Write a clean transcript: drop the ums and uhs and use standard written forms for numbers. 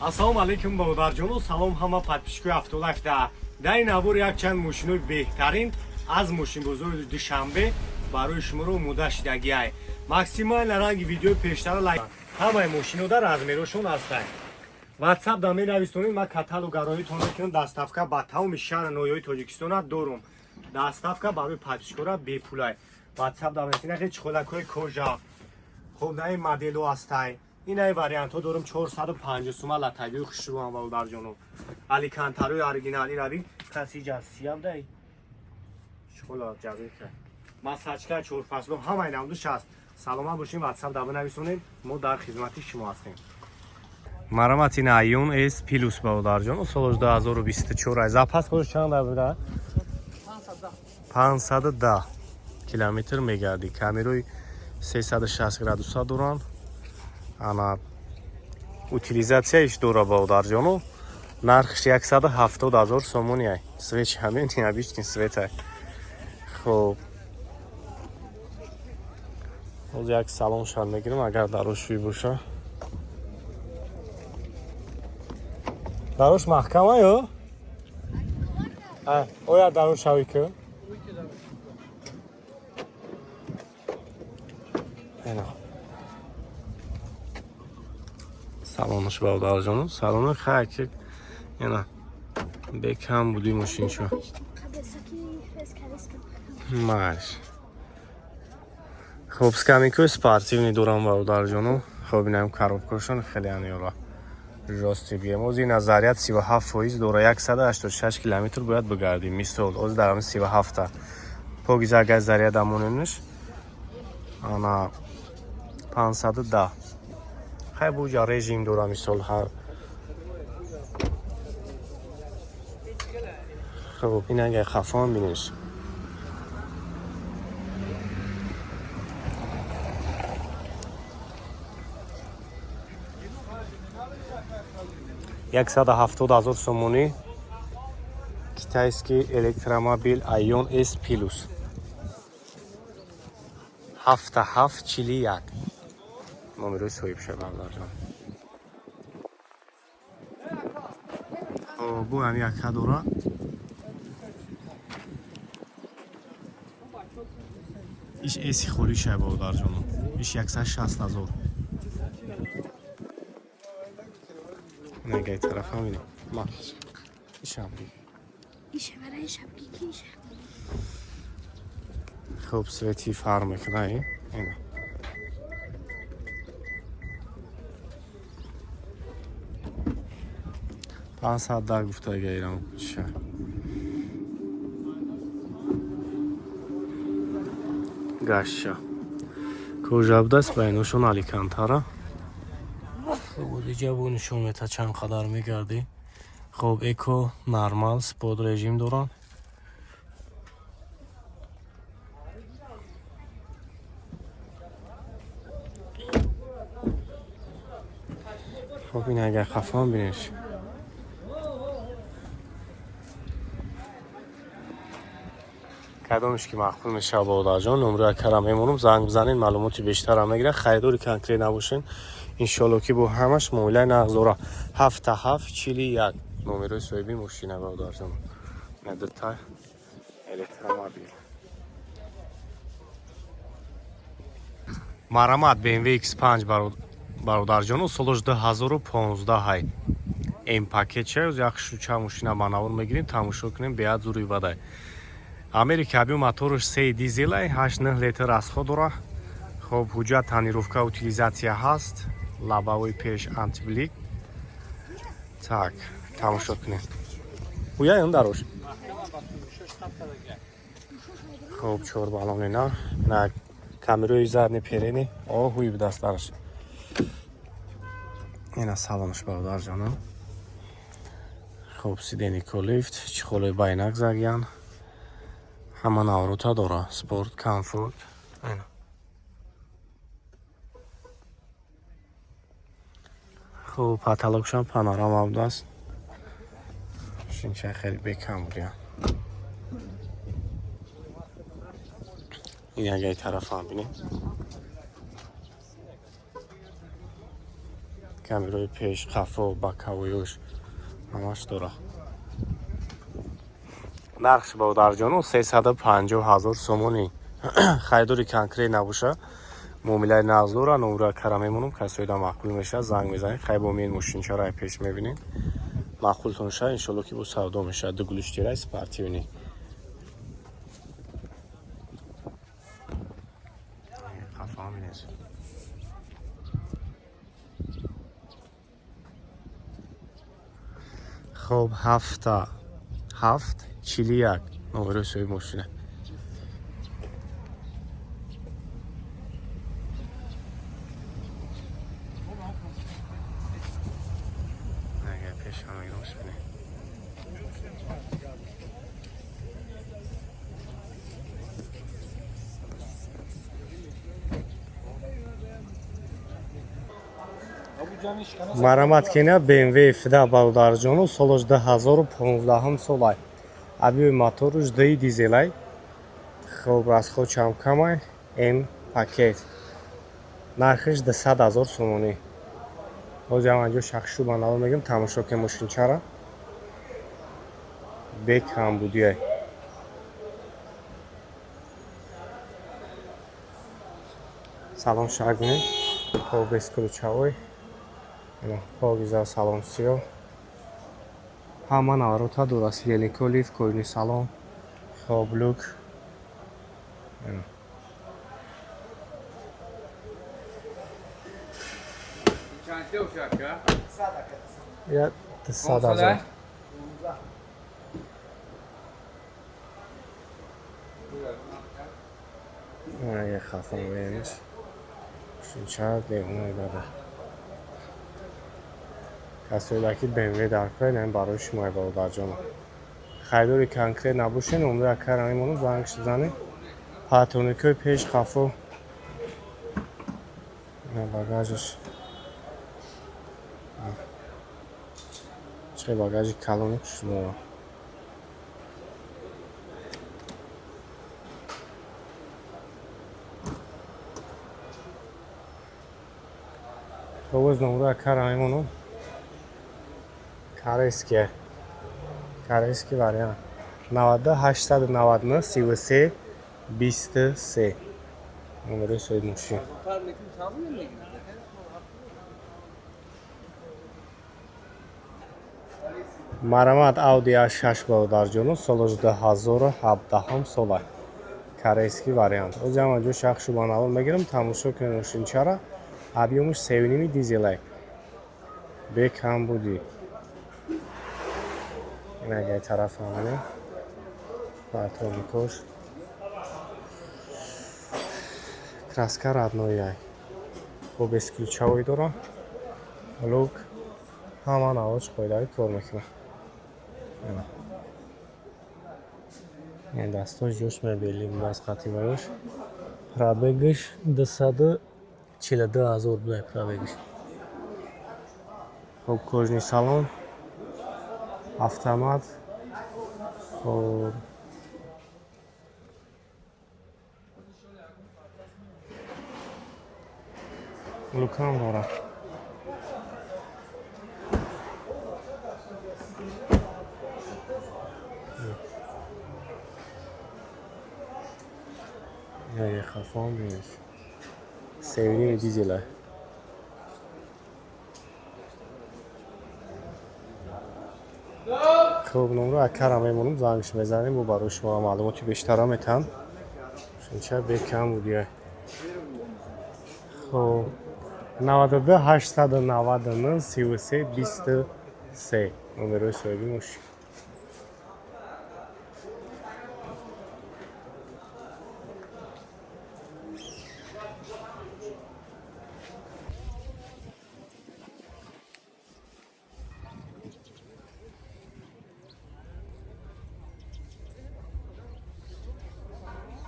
ассалому алайкум бародарҷону салом ҳама подписчикои Автолайфда. Дар ин аввор якчанд мошинои беҳтарин аз мошинбозори Душанбе барои шуморо омода шудагиай. Максимал ранги видеои пештара лайк. Ҳамаи мошинода размерашон ҳастанд. WhatsApp да менависонед, ман каталогароитон мекунам. Доставка ба тамоми шаҳри ноҳияи Тоҷикистона дорум. Доставка барои подписчикора бепулай. WhatsApp да метавонед чиқолакҳои кожа. хуб дар ин моделҳо ҳастанд. این ای وریانت ها دارم 450 سومه لطیبی خوشرو هم و در جانو الیکانتاروی اورجینالی روی کسی جسی هم دهی شکل جزایی که مساجکه 4 فصل همه این هم دوش هست. سلام باشیم واتساپ دابه نویسونیم ما در خدمت شما هستیم. مرامت این ایون اس پیلوس با در جانو سال 2024 زاپاس خودش چند داره؟ 510 کیلومتر میگردی. کامیروی 360 گرادوس دوران. Она утилизацияш дора баударҷону нархш 170 000 сомония. Свеч ҳамин необычный свет. Хуб. Ҳозир як салоншон мегирам агар дарошуи боша. Дарош маҳкама ё? Оя дарошави ки? Ана. Салонаш баударҷону салони хайки яна бекам буди мошинчо маш хуб скамикои спортивни дорам баударҷону хуб инам коробкашон хеле анёра жости бием ози назарият 37% дора 186 километр бояд бигардим мисол ози дарами 37 погизага заряд амонениш ана 510 خیلی بوجا رژیم دورا میسال ها. خب این اگه خفان بینیش یک 170,000 سومونی کیتایسکی الکتروموبیل ایون اس پیلوس 7741 نمره صاحب شد بردارجان. بو هم یک کدورا ایش ایسی خولی شد بردارجان. ایش 160,000 نگه طرف همینه ماش ایش هم بید ایشه برای شبگی کیشه خوب سویتی فرم کنه اینه 510 گفته گیرم چه گاشا کجا بدست بینوشون الیکانتارا خب دیگه بو نشون میتا چند قدر میگردی خب اکو نرمال سپورت رژیم دوران خب این اگه خفان بینش کدامش که مخفول میشه با جان نمره کرم میمونم زنگ بزنین معلوماتی بیشتر هم میگیره خریداری کنکری نباشین انشالله که با همش موله نغزورا 7741 نمره صاحبی ماشینه با جان ندتا الکتروموبیل مرامت BMW X5 برادر جان سالش 2015 های این پاکت چه از یک شوچه ماشینه منور میگیریم تماشا کنیم بیاد زوری بده Америкаби моторш 3 дизел 8 литр расход дора. Хоб ҳуҷҷат танировка утилизация ҳаст. Лабавои пеш антиблик. Так, тамошо кунед. Уя ин дарош. Хоб чор балонина. На камерои задни перени. О, ҳуй бидаст дарош. Ина саломш бародар ҷонам. Хоб сидени колифт, чихолои байнак загян. همه نوروتا داره سپورت کامفورت اینا خوب پاتالوکشان پانوراما بوده است شینچه خیلی بکم بودیم این اگه طرف هم بینیم камераи пеш қафо ба кавоюш ҳамаш дора. нархш бодарҷону 350,000 сомони хайдури конкрет набоша муомилаи назлора номра кара мемонам касоида маъқул меша занг мезанед хай бо мен мошинчаро пеш мебинед маъқултон ша иншоалло ки бо савдо меша ду гулуштираи спортивни хоб 741 номерои соҳиби мошина. مرمت کنه BMW فدا برادرجانو سالش 2015 سالای ابی موتورش دی دیزلای خوب راست خود چم کمای این پاکت نرخش 200,000 سومونی باز همانجا شخصی بنابرای میگم تماشا که ماشین چرا به کم بودیه سلام شاگردان تو بسکلو چاوی پاگیزا سلام سیو همه نواروتا درست ویلیکولیف کوینی سلام خوابلوک یا 200,000 یه خفم بینش شنچه دیونه داده کسایی که BMW درکای نمی برای شما برادرجانم خریداری کنکرت نباشه نمره اکر همونو زنگش بزنه پاتونیکای پیش خفو باگاجش چه باگاجی کلونی شما باز نمره اکر همونو Корейский вариант. 90 890 33 23 номери соҳиби мошин. Марамат Audi A6 бародарҷону солаш 2017 сола. Корейский вариант. Оз ҳамаҷо шахшу ба навор мегирам тамошо кунед мошинчара. Объёмаш 3,5 дизелай. Бекам буди. Нагай тараф ҳамане патроникош краска роднояй бо бесключавой дора лук ҳама навоч қоидаи кор мекунад дастош ҷош мебелим аз қативаёш пробегиш 242,000 будай пробегиш хоб кожни салон автомат лукам дора я хафон биниш севини дизелай خب نمره اکر میمونم زنگش میزنیم و برای شما معلوماتی بیشتر هم میتن شنچه بکم بودیه خب 92 899 33 23 نمره صاحبی مشکل